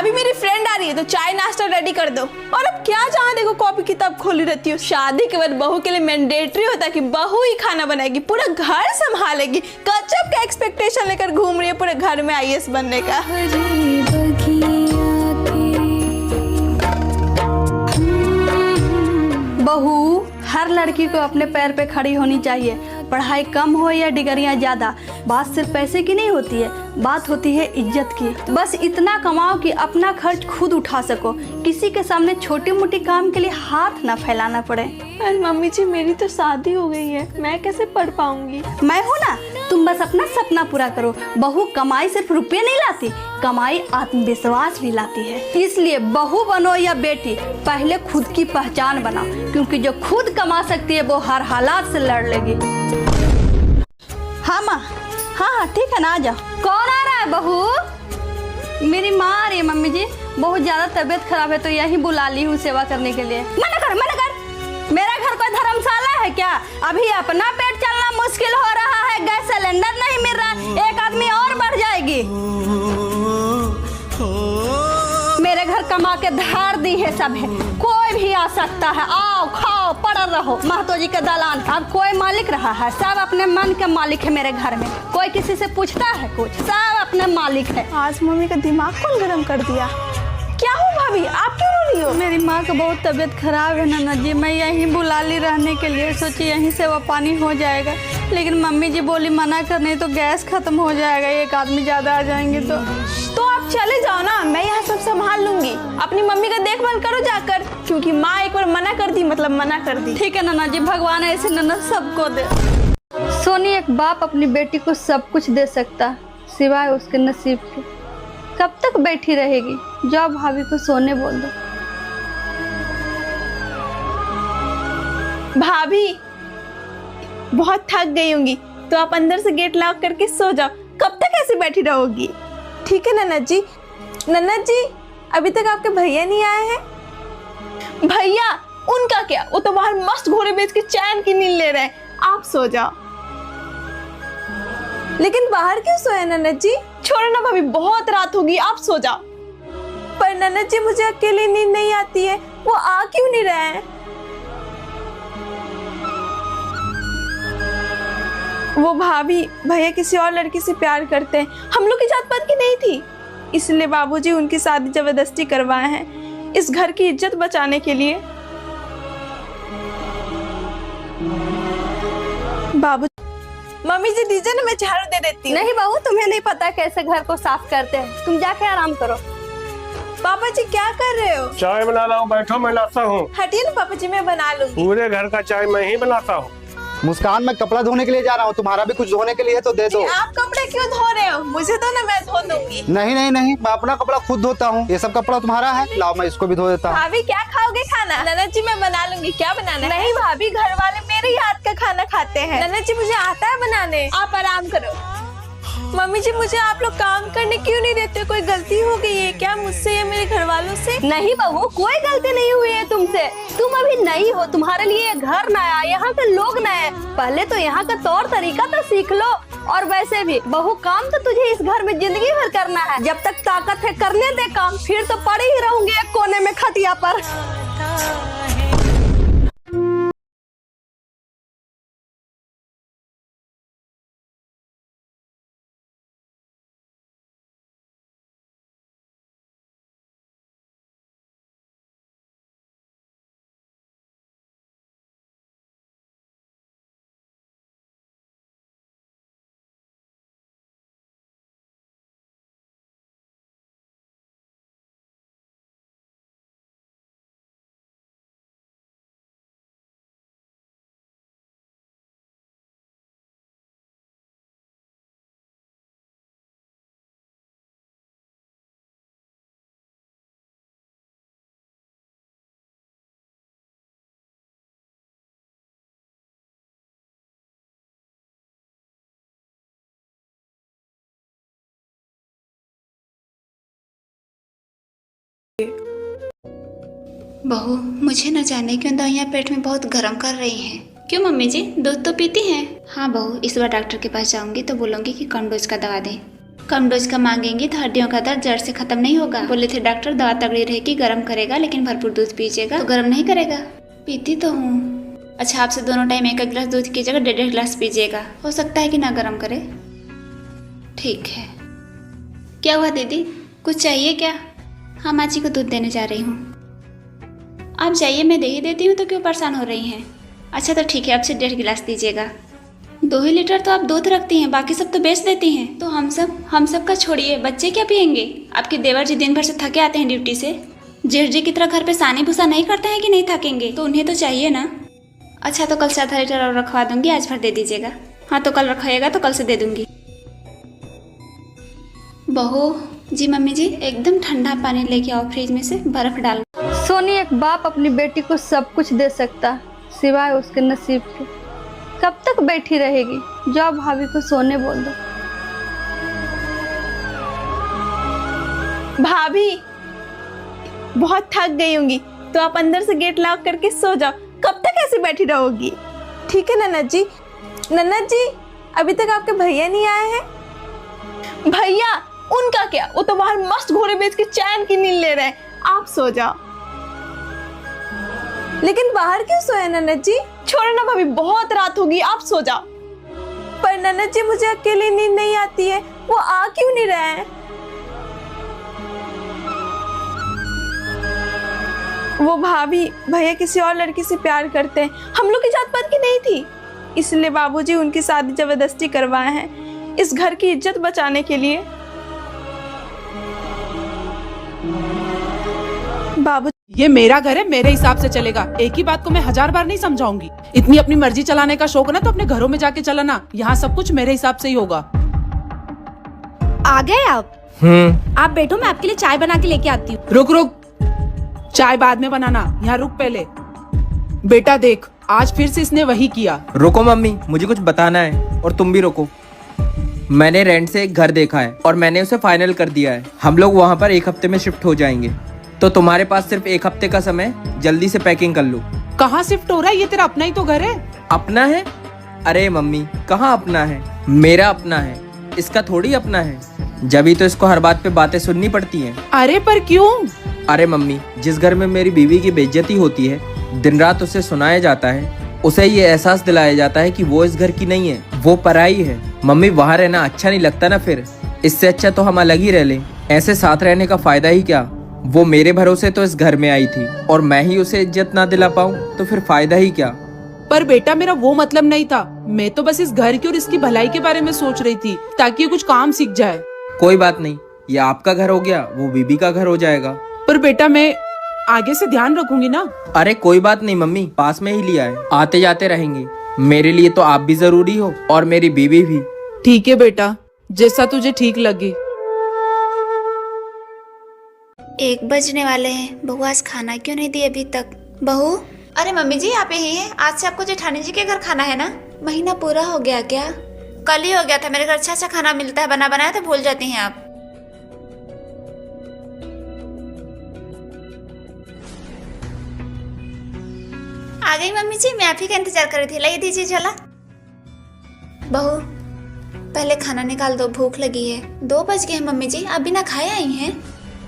भाभी मेरी फ्रेंड आ रही है तो चाय नाश्ता रेडी कर दो। और अब क्या जहाँ देखो कॉपी किताब खोली रहती हो। शादी के बाद बहू के लिए मैंडेटरी होता है कि बहू ही खाना बनाएगी, पूरा घर संभालेगी। गजब का एक्सपेक्टेशन लेकर घूम रही है पूरे घर में आईएएस बनने का। बहू, हर लड़की को अपने पैर पे खड़ी होनी चाहिए। पढ़ाई कम हो या डिग्रियां ज्यादा, बात सिर्फ पैसे की नहीं होती है, बात होती है इज्जत की। बस इतना कमाओ कि अपना खर्च खुद उठा सको, किसी के सामने छोटी मोटी काम के लिए हाथ ना फैलाना पड़े। अरे मम्मी जी, मेरी तो शादी हो गई है, मैं कैसे पढ़ पाऊंगी। मैं हूँ ना, तुम बस अपना सपना पूरा करो। बहू कमाई सिर्फ रुपये नहीं लाती, कमाई आत्मविश्वास भी लाती है। इसलिए बहू बनो या बेटी, पहले खुद की पहचान बनाओ, क्योंकि जो खुद कमा सकती है वो हर हालात से लड़ लेगी। हाँ माँ, हाँ ठीक है ना, आ जाओ। कौन आ रहा है बहू? मेरी माँ आ रही है मम्मी जी, बहुत ज्यादा तबीयत खराब है तो यही बुला ली हूँ सेवा करने के लिए। मना कर, मना कर। मेरा घर कोई धर्मशाला है क्या? अभी अपना पेट चलना मुश्किल हो रहा है, गैस सिलेंडर नहीं मिल रहा, एक आदमी और बढ़ जाएगी। मेरे घर कमा के धार दी है सब है, कोई भी आ सकता है, आओ खाओ पड़ल रहो। महतो जी के दलान, अब कोई मालिक रहा है, सब अपने मन के मालिक है। मेरे घर में कोई किसी से पूछता है कुछ, सब अपने मालिक है। आज मम्मी का दिमाग कौन गरम कर दिया। क्या हो भाभी, आप क्यों रो रही हो? मेरी माँ का बहुत तबीयत खराब है नाना जी, मैं यहीं बुला ली रहने के लिए, सोची यहीं से वो पानी हो जाएगा, लेकिन मम्मी जी बोली मना कर, नहीं तो गैस खत्म हो जाएगा, एक आदमी ज्यादा आ जाएंगे तो आप चले जाओ ना, मैं यहाँ सब संभाल लूंगी। अपनी मम्मी का देखभाल करो जाकर, क्योंकि माँ एक बार मना कर दी मतलब मना कर दी। ठीक है नाना जी, भगवान ऐसे ननद सबको दे। सोनी, एक बाप अपनी बेटी को सब कुछ दे सकता सिवाय उसके नसीब के। कब तक बैठी रहेगी? जाओ भाभी को सोने बोल दो। भाभी बहुत थक गई होंगी तो आप अंदर से गेट लॉक करके सो जाओ, कब तक ऐसे बैठी रहोगी। ठीक है ननद जी। ननद जी, अभी तक आपके भैया नहीं आए हैं। भैया, उनका क्या, वो तो बाहर मस्त घोड़े बेच के चैन की नींद ले रहे हैं, आप सो जाओ। लेकिन बाहर क्यों सोए ननद जी? छोड़ो ना भाभी, बहुत रात होगी, आप सो जाओ। पर ननद जी, मुझे अकेले नींद नहीं आती है, वो आ क्यों नहीं रहे हैं? वो भाभी, भैया किसी और लड़की से प्यार करते हैं, हम लोग की जात पात की नहीं थी, इसलिए बाबूजी उनकी शादी जबरदस्ती करवाए हैं इस घर की इज्जत बचाने के लिए। बाबू, मम्मी जी दीजिए ना, मैं झाड़ू दे देती हूँ। नहीं बहू, तुम्हें नहीं पता कैसे घर को साफ करते हैं, तुम जाके आराम करो। पापा जी क्या कर रहे हो? चाय बना रहा हूँ, बैठो मैं लाता हूँ। हटिए ना पापा जी, मैं बना लूंगी। पूरे घर का चाय मैं ही बनाता हूँ। मुस्कान, मैं कपड़ा धोने के लिए जा रहा हूँ, तुम्हारा भी कुछ धोने के लिए है तो दे दो। आप कपड़े क्यों धो रहे हो? मुझे तो ना, मैं धो दूंगी। नहीं नहीं नहीं, मैं अपना कपड़ा खुद धोता हूँ, ये सब कपड़ा तुम्हारा है, लाओ मैं इसको भी धो देता हूँ। भाभी क्या खाओगे खाना? ननद जी मैं बना लूंगी, क्या बनाना है? नहीं भाभी, घर वाले मेरे ही हाथ का खाना खाते हैं। ननद जी मुझे आता है बनाने, आप आराम करो। मम्मी जी, मुझे आप लोग काम करने क्यों नहीं देते? कोई गलती हो गई है क्या मुझसे या मेरे घर वालों से? नहीं बहू, कोई गलती नहीं हुई है तुमसे, तुम अभी नई हो, तुम्हारे लिए ये घर नया, यहाँ के लोग नए, पहले तो यहाँ का तौर तरीका तो सीख लो। और वैसे भी बहू, काम तो तुझे इस घर में जिंदगी भर करना है, जब तक ताकत है करने दे काम, फिर तो पड़े ही रहूंगी एक कोने में खटिया पर। बहू, मुझे न जाने क्यों दवाइयाँ पेट में बहुत गर्म कर रही हैं। क्यों मम्मी जी, दूध तो पीती हैं? हाँ बहू, इस बार डॉक्टर के पास जाऊंगी तो बोलूंगी कि कम डोज का दवा दें। कम डोज का मांगेंगी तो हड्डियों का दर्द जड़ से खत्म नहीं होगा। बोले थे डॉक्टर दवा तगड़ी रहेगी, गर्म करेगा, लेकिन भरपूर दूध पीजिएगा। तो गर्म नहीं करेगा? पीती तो हूँ। अच्छा, आपसे दोनों टाइम 1 गिलास दूध की जगह 1.5 गिलास पीजिएगा। हो सकता है कि ना गर्म करे। ठीक है। क्या हुआ दीदी, कुछ चाहिए क्या? हाँ, माँ जी को दूध देने जा रही हूँ। आप जाइए, मैं दे ही देती हूँ, तो क्यों परेशान हो रही हैं? अच्छा तो ठीक है, आपसे 1.5 गिलास दीजिएगा। 2 ही लीटर तो आप दूध रखती हैं, बाकी सब तो बेच देती हैं। तो हम सब का छोड़िए, बच्चे क्या पियेंगे? आपके देवर जी दिन भर से थके आते हैं ड्यूटी से। जेठ जी की तरह घर पे सानी भूसा नहीं करते हैं कि नहीं थकेंगे? तो उन्हें तो चाहिए ना। अच्छा तो कल से आधा लीटर और रखवा दूंगी, आज भर दे दीजिएगा। हाँ तो कल रखाइएगा तो कल से दे दूंगी। बहू जी, मम्मी जी, एकदम ठंडा पानी लेके आओ फ्रिज में से, बर्फ डाल। सोनी, एक बाप अपनी बेटी को सब कुछ दे सकता सिवाय उसके नसीब के। कब तक बैठी रहेगी? जाओ भाभी को सोने बोल दो। भाभी बहुत थक गई होंगी, तो आप अंदर से गेट लॉक करके सो जाओ। कब तक ऐसे बैठी रहोगी? ठीक है ननद जी। ननद जी, अभी तक आपके भैया नहीं आए हैं? भैया उनका क्या, वो तो बाहर मस्त घोड़े बेच के चैन की नींद ले रहे हैं। आप सो जाओ। लेकिन बाहर क्यों सोए ननद जी? छोड़ो ना भाभी, बहुत रात होगी, आप सो जाओ। पर ननद जी, मुझे अकेले नींद नहीं आती है, वो आ क्यों नहीं रहे हैं? वो भाभी, भैया किसी और लड़की से प्यार करते हैं, हम लोग की जात पात की नहीं थी, इसलिए बाबूजी उनकी शादी जबरदस्ती करवाए हैं इस घर की इज्जत बचाने के लिए। बाबू, ये मेरा घर है, मेरे हिसाब से चलेगा। एक ही बात को मैं 1000 बार नहीं समझाऊंगी। इतनी अपनी मर्जी चलाने का शौक ना तो अपने घरों में जाके चलाना। यहाँ सब कुछ मेरे हिसाब से ही होगा। आ गए आप? आप बैठो, मैं आपके लिए चाय बना के लेके आती हूँ। रुक रुक, चाय बाद में बनाना, यहाँ रुक पहले। बेटा देख, आज फिर से इसने वही किया। रुको मम्मी, मुझे कुछ बताना है। और तुम भी रुको। मैंने रेंट से एक घर देखा है और मैंने उसे फाइनल कर दिया है। हम लोग वहाँ पर 1 हफ्ते में शिफ्ट हो जाएंगे, तो तुम्हारे पास सिर्फ 1 हफ्ते का समय, जल्दी से पैकिंग कर लो। कहाँ शिफ्ट हो रहा है? ये तेरा अपना ही तो घर है। अपना है? अरे मम्मी, कहाँ अपना है? मेरा अपना है, इसका थोड़ी अपना है। जब तो इसको हर बात पे बातें सुननी पड़ती हैं। अरे पर क्यों? अरे मम्मी, जिस घर में मेरी बीवी की बेइज्जती होती है, दिन रात उसे सुनाया जाता है, उसे ये एहसास दिलाया जाता है कि वो इस घर की नहीं है, वो पराई है। मम्मी, वहाँ रहना अच्छा नहीं लगता ना फिर? इससे अच्छा तो हम अलग ही रह लें। ऐसे साथ रहने का फायदा ही क्या? वो मेरे भरोसे तो इस घर में आई थी और मैं ही उसे इज्जत ना दिला पाऊँ तो फिर फायदा ही क्या? पर बेटा, मेरा वो मतलब नहीं था। मैं तो बस इस घर की और इसकी भलाई के बारे में सोच रही थी, ताकि ये कुछ काम सीख जाए। कोई बात नहीं, ये आपका घर हो गया, वो बीबी का घर हो जाएगा। पर बेटा, मैं आगे से ध्यान रखूंगी ना। अरे कोई बात नहीं मम्मी, पास में ही लिया है, आते जाते रहेंगे। मेरे लिए तो आप भी जरूरी हो और मेरी बीवी भी। ठीक है बेटा, जैसा तुझे ठीक लगे। 1 बजने वाले हैं, बहू आज खाना क्यों नहीं दी अभी तक? बहू, अरे मम्मी जी आप यही हैं? आज से आपको जेठानी जी के घर खाना है ना? महीना पूरा हो गया क्या? कल ही हो गया था। मेरे घर अच्छा खाना मिलता है, बना बनाया, तो भूल जाती हैं आप। आ गई मम्मी जी, मैं आप ही का इंतजार कर रही थी। लाइए दीजिए झोला। बहू, पहले खाना निकाल दो, भूख लगी है। 2 बज गए हैं मम्मी जी, आप बिना खाए आई हैं?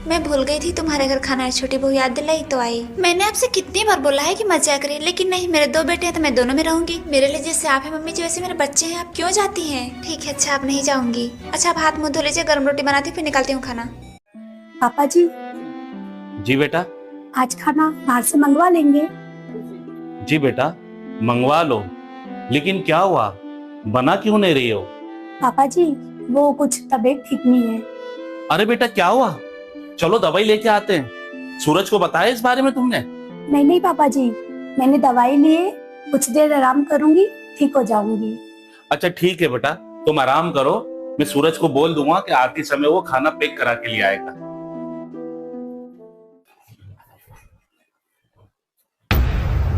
मैं भूल गई थी तुम्हारे घर खाना है, छोटी बहू याद दिलाई तो आई। मैंने आपसे कितनी बार बोला है कि मत जाया करिए, लेकिन नहीं, मेरे 2 बेटे हैं तो मैं दोनों में रहूंगी। मेरे लिए जैसे आप है मम्मी जी, वैसे मेरे बच्चे हैं, आप क्यों जाती हैं? ठीक है, अच्छा आप नहीं जाऊंगी। अच्छा आप हाथ मुंह धो लीजिए, गर्म रोटी बनाती फिर निकालती हूँ खाना। पापा जी, जी बेटा। आज खाना बाहर से मंगवा लेंगे। जी बेटा, मंगवा लो, लेकिन क्या हुआ, बना क्यों नहीं रही हो? पापा जी, वो कुछ तबीयत ठीक नहीं है। अरे बेटा, क्या हुआ? चलो दवाई लेके आते हैं। सूरज को बताया इस बारे में तुमने? नहीं पापा जी, मैंने दवाई लिए, कुछ देर आराम करूंगी, ठीक हो जाऊंगी। अच्छा ठीक है बेटा, तुम आराम करो। मैं सूरज को बोल दूंगा कि आते समय वो खाना पैक करा के लिए आएगा।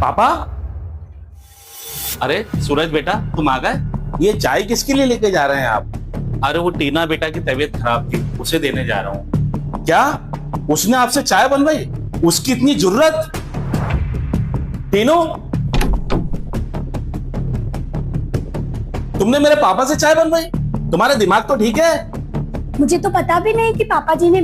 पापा, अरे सूरज बेटा, तुम आ गए? ये चाय किसके लिए लेके जा रहे हैं आप? अरे वो टीना बेटा की तबीयत खराब थी, उसे देने जा रहा हूँ। क्या उसने आपसे चाय बनवाई? उसकी इतनी जुर्रत? टीनू, तुमने मेरे पापा से चाय बनवाई? तुम्हारा दिमाग तो ठीक है? मुझे तो पता भी नहीं कि पापा जी ने